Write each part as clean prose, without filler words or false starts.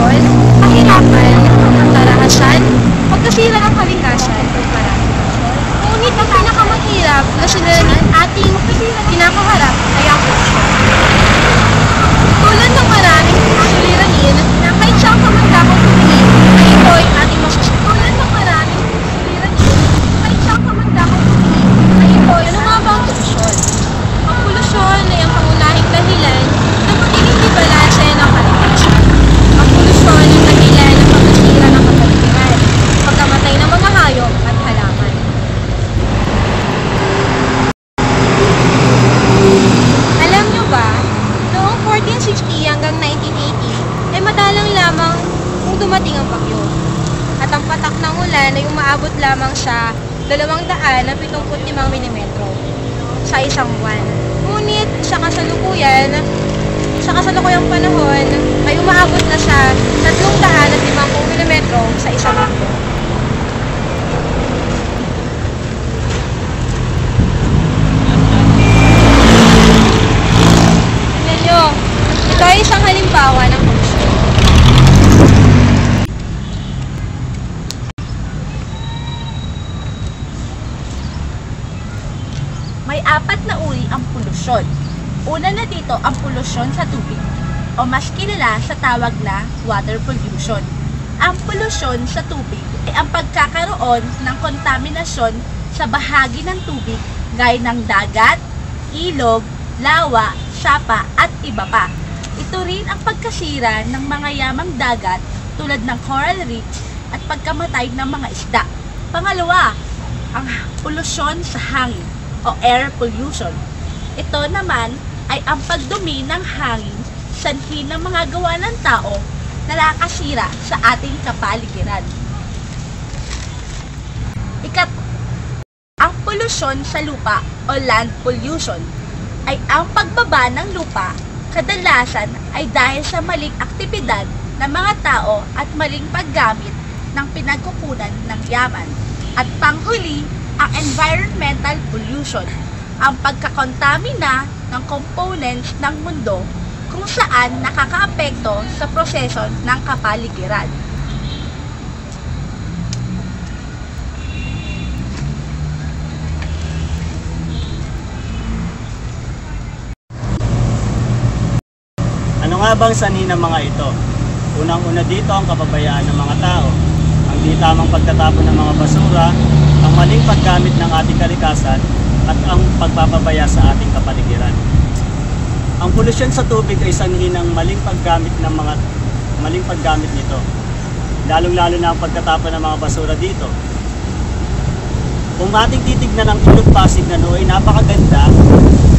polusyon, kahirapan, karahasan, pagkasira ng kalikasan, at marami. Ngunit ang pinakamahirap na suliranin ating kinakaharap ay ang polusyon. Tulad ng maraming suliranin na kahit saan ka man dakong tumingin, ay ito'y ating masusunod. Tulad ng maraming suliranin, kahit saan ka man dakong tumingin, ay ito'y ano nga ba ang polusyon? Ang polusyon ay ang pangunahing dahilan ng pagiging balase ng kalikasan. Ang polusyon ay dahilan ng pagkasira ng kapaligiran, pagkamatay ng mga hayop at halaman. Alam nyo ba, noong 1460 hanggang 1980, ay madalang lamang kung dumating ang bagyo. At ang patak ng ulan ay umaabot lamang sa 275 mm sa isang buwan. Ngunit sa kasalukuyang panahon ay umaabot na sa 350 mm sa isang linggo. Tingnan nyo, ito ay isang halimbawa ng polusyon. May 4 na uri ang polusyon. Una na dito ang polusyon sa tubig o mas kilala sa tawag na water pollution. Ang polusyon sa tubig ay ang pagkakaroon ng kontaminasyon sa bahagi ng tubig gaya ng dagat, ilog, lawa, sapa at iba pa. Ito rin ang pagkasira ng mga yamang dagat tulad ng coral reefs at pagkamatay ng mga isda. Pangalawa, ang polusyon sa hangin o air pollution. Ito naman ay ang pagdumi ng hangin sanhi ng mga gawa ng tao na nakakasira sa ating kapaligiran. Ang polusyon sa lupa o land pollution ay ang pagbaba ng lupa, kadalasan ay dahil sa maling aktibidad ng mga tao at maling paggamit ng pinagkukunan ng yaman. At panghuli, ang environmental pollution, ang pagkakontamina ng components ng mundo kung saan nakakaapekto sa proseso ng kapaligiran. Ano nga bang sanhi ng mga ito? Unang-una dito ang kapabayaan ng mga tao, ang di tamang pagtatapon ng mga basura, ang maling paggamit ng ating kalikasan, at ang pagpapabaya sa ating kapaligiran. Ang polusyon sa tubig ay sanhi ng maling paggamit nito. Lalong-lalo na ang pagtatapon ng mga basura dito. Kung ating titignan ang Ilog Pasig na noon ay napakaganda,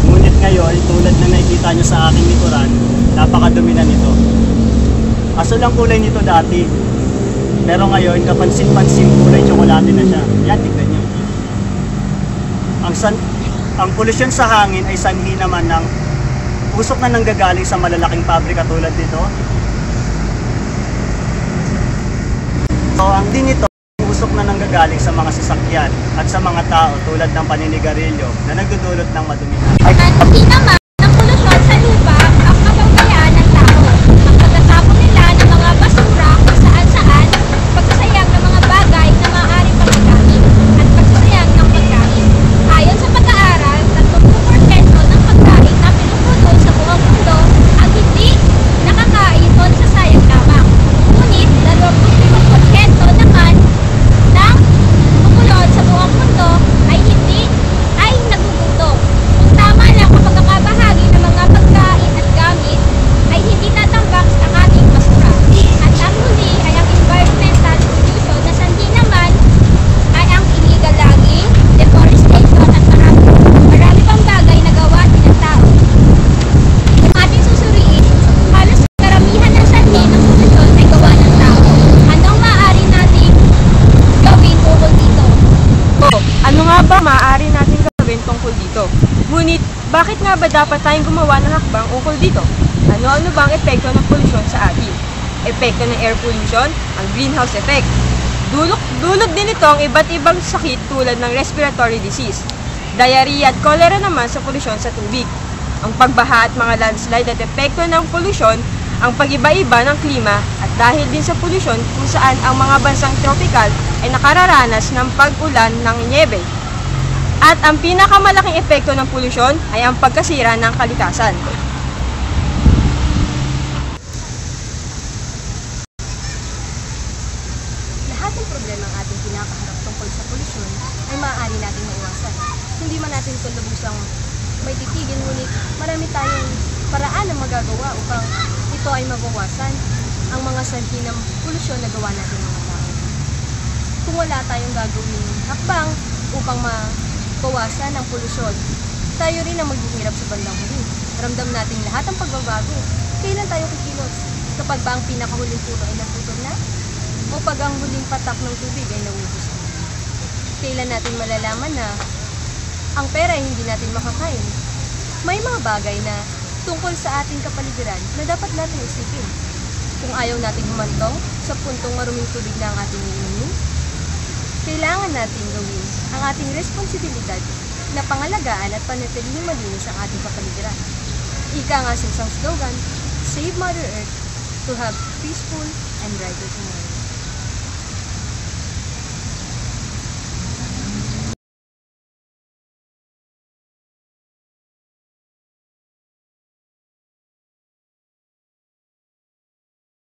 ngunit ngayon, tulad na nakikita nyo sa aking likuran, napakadumi na nito. Asul ang kulay nito dati, pero ngayon, kapansin-pansin kulay tsokolate na siya. Yan, tignan nyo. Ang polusyon sa hangin ay sanhi naman ng usok na nanggagaling sa malalaking pabrika tulad dito. So, ang din ito, usok na nanggagaling sa mga sasakyan at sa mga tao tulad ng paninigarilyo na nagdudulot ng madumihan. Hindi naman ang polusyon sa lupa ang kapabayaan ng tao. Ang pagtatapon nila ng mga basura kung saan-saan, pagsasayang ng mga bagay na maaaring pagkagamit at pagsasayang ng pagkain. Ayon sa pag-aaral, 30% ng pagkain na pinuputol sa buong mundo ang hindi nakakain o nasasayang lamang. Ngunit 25% naman ng pupulot sa buong mundo ay nagugutom. Kung tama lang ang pagkakabahagi ng mga pagkain at gamit ay hindi tatambak ang ating basura. At ang huli ay ang environmental pollution na sanhi naman ay ang illegal logging, deforestation at marami pang bagay na gawa din ng tao. Kung ating susuriin, halos karamihan ng sanhi ng polusyon ay gawa ng tao. Anong maaari nating gawin ukol dito? Ano nga ba maaari natin gawin tungkol dito? Ngunit, bakit nga ba dapat tayong gumawa ng hakbang ukol dito? Ano-ano bang epekto ng polusyon sa atin? Epekto ng air pollution, ang greenhouse effect. Dulot din ito ang iba't ibang sakit tulad ng respiratory disease. Diarrhea at cholera naman sa polusyon sa tubig. Ang pagbaha at mga landslide at epekto ng polusyon ang pag-iba-iba ng klima at dahil din sa polusyon kung saan ang mga bansang tropical ay nakararanas ng pag-ulan ng nyebe. At ang pinakamalaking epekto ng polusyon ay ang pagkasira ng kalikasan. Lahat ng problema ang ating kinakaharap tungkol sa polusyon ay maaari nating maiwasan. Hindi man natin ito lubusang may titigin, ngunit marami tayong paraan na magagawa upang ito ay mabawasan ang mga sanhi ng polusyon na gawa natin mga tao. Kung wala tayong gagawin hakbang upang mabawasan ang polusyon, tayo rin ang maghihirap sa bandang huli. Ramdam natin lahat ang pagbabago. Kailan tayo kikilos? Kapag ba ang pinakahuling puno ay naputol na? O pag ang huling patak ng tubig ay naubos na? Kailan natin malalaman na ang pera ay hindi natin makakain? May mga bagay na tungkol sa ating kapaligiran na dapat natin isipin. Kung ayaw natin humantong sa puntong maruming tubig na ang ating iinumin, kailangan natin gawin ang ating responsibilidad na pangalagaan at panatilihing malinis ang ating kapaligiran. Ika nga sa isang slogan, Save Mother Earth to have peaceful and brighter tomorrow.